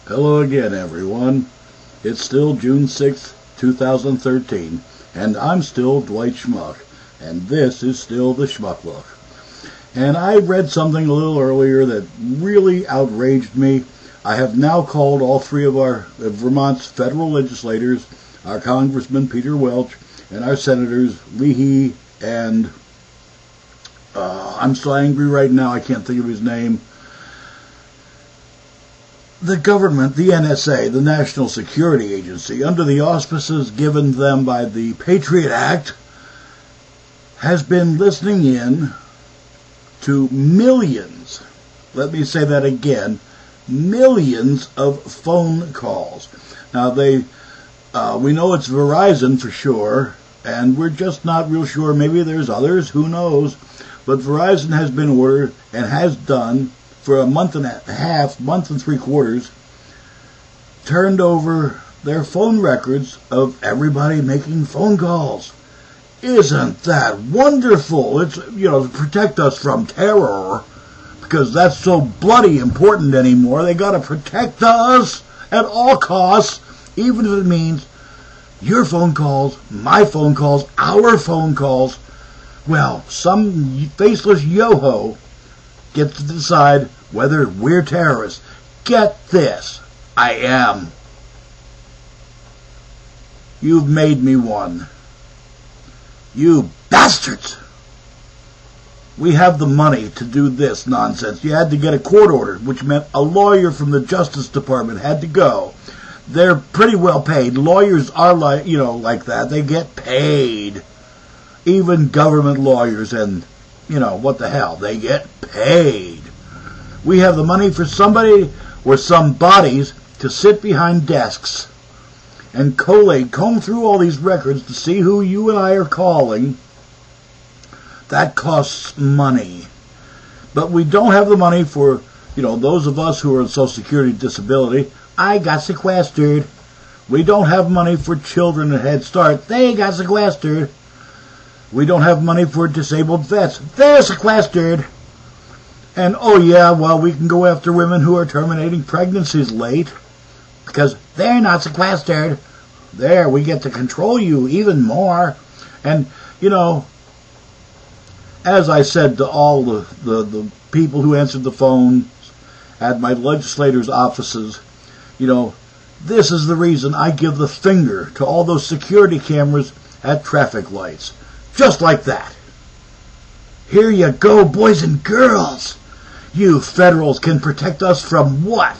Hello again, everyone. It's still June 6th, 2013, and I'm still Dwight Schmuck, and this is still the Schmuck Look. And I read something a little earlier that really outraged me. I have now called all three of our Vermont's federal legislators, our Congressman Peter Welch, and our Senators Leahy and I'm so angry right now I can't think of his name. The government, the NSA, the National Security Agency, under the auspices given them by the Patriot Act, has been listening in to millions, let me say that again, millions of phone calls. Now we know it's Verizon for sure, and we're just not real sure. Maybe there's others, who knows? But Verizon has been ordered and has done for a month and a half, month and 3/4, turned over their phone records of everybody making phone calls. Isn't that wonderful? It's, to protect us from terror, because that's so bloody important anymore. They got to protect us at all costs, even if it means your phone calls, my phone calls, our phone calls. Well, some faceless yo-ho gets to decide whether we're terrorists. Get this, I am. You've made me one. You bastards! We have the money to do this nonsense. You had to get a court order, which meant a lawyer from the Justice Department had to go. They're pretty well paid. Lawyers are like that. They get paid. Even government lawyers, and what the hell, they get paid. We have the money for somebody or some bodies to sit behind desks and comb through all these records to see who you and I are calling. That costs money. But we don't have the money for, those of us who are on Social Security disability. I got sequestered. We don't have money for children at Head Start. They got sequestered. We don't have money for disabled vets. They're sequestered. And we can go after women who are terminating pregnancies late because they're not sequestered. There, we get to control you even more. And, as I said to all the people who answered the phone at my legislators' offices, this is the reason I give the finger to all those security cameras at traffic lights. Just like that. Here you go, boys and girls. You federals can protect us from what?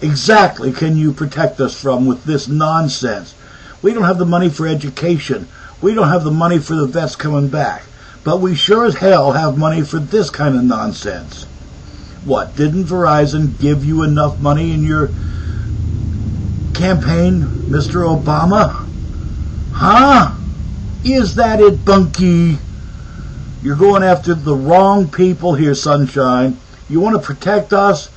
Exactly can you protect us from with this nonsense? We don't have the money for education. We don't have the money for the vets coming back. But we sure as hell have money for this kind of nonsense. What, didn't Verizon give you enough money in your campaign, Mr. Obama? Huh? Is that it, Bunky? You're going after the wrong people here, sunshine. You want to protect us?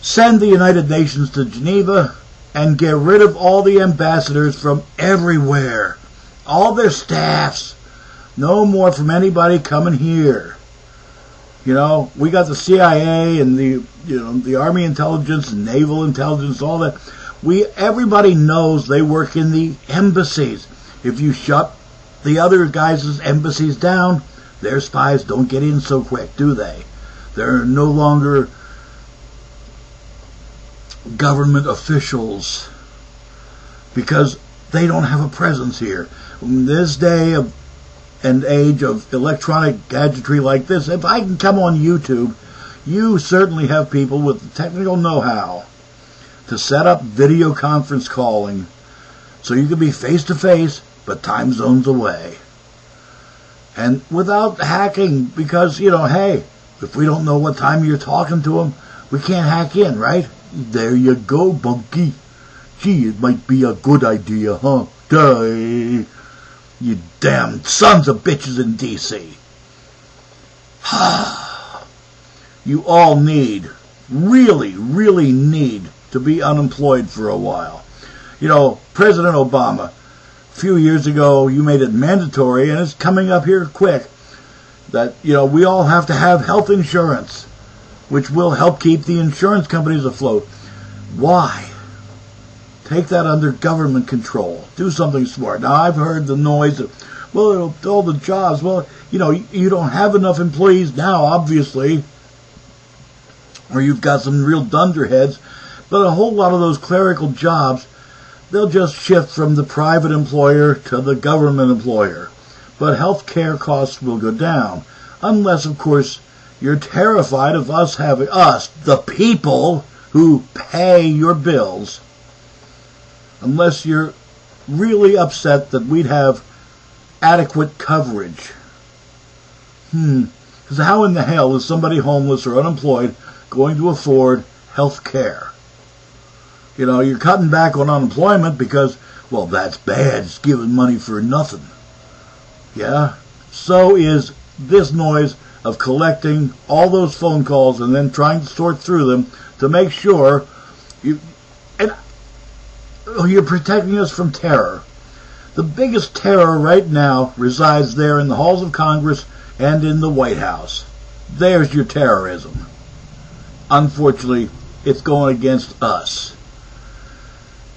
Send the United Nations to Geneva and get rid of all the ambassadors from everywhere. All their staffs. No more from anybody coming here. We got the CIA and the Army intelligence and naval intelligence, all that. Everybody knows they work in the embassies. If you shut the other guys' embassies down, their spies don't get in so quick, do they? They're no longer government officials because they don't have a presence here. In this day and age of electronic gadgetry like this, if I can come on YouTube, you certainly have people with the technical know-how to set up video conference calling so you can be face-to-face but time zones away. And without hacking, because, hey, if we don't know what time you're talking to them, we can't hack in, right? There you go, Bunky. Gee, it might be a good idea, huh? Die. You damn sons of bitches in D.C. You all really, really need to be unemployed for a while. President Obama, a few years ago, you made it mandatory, and it's coming up here quick, that, we all have to have health insurance, which will help keep the insurance companies afloat. Why? Take that under government control. Do something smart. Now, I've heard the noise of, well, all the jobs. Well, you don't have enough employees now, obviously, or you've got some real dunderheads. But a whole lot of those clerical jobs, they'll just shift from the private employer to the government employer. But health care costs will go down. Unless, of course, you're terrified of us, the people who pay your bills, unless you're really upset that we'd have adequate coverage. Because how in the hell is somebody homeless or unemployed going to afford health care? You're cutting back on unemployment because, well, that's bad. It's giving money for nothing. Yeah? So is this noise of collecting all those phone calls and then trying to sort through them to make sure you're protecting us from terror. The biggest terror right now resides there in the halls of Congress and in the White House. There's your terrorism. Unfortunately, it's going against us.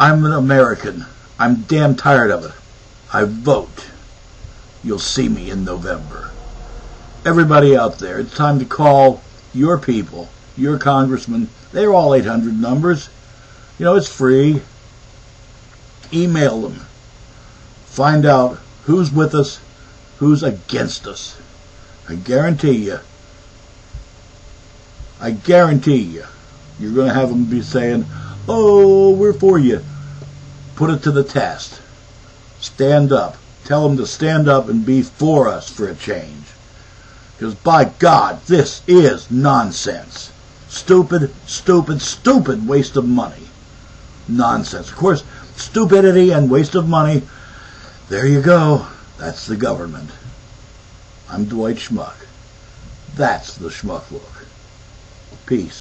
I'm an American. I'm damn tired of it. I vote. You'll see me in November. Everybody out there, it's time to call your people, your congressmen. They're all 800 numbers. It's free. Email them. Find out who's with us, who's against us. I guarantee you, you're going to have them be saying, oh, we're for you. Put it to the test. Stand up. Tell them to stand up and be for us for a change. Because by God, this is nonsense. Stupid, stupid, stupid waste of money. Nonsense. Of course, stupidity and waste of money, there you go. That's the government. I'm Dwight Schmuck. That's the Schmuck Look. Peace.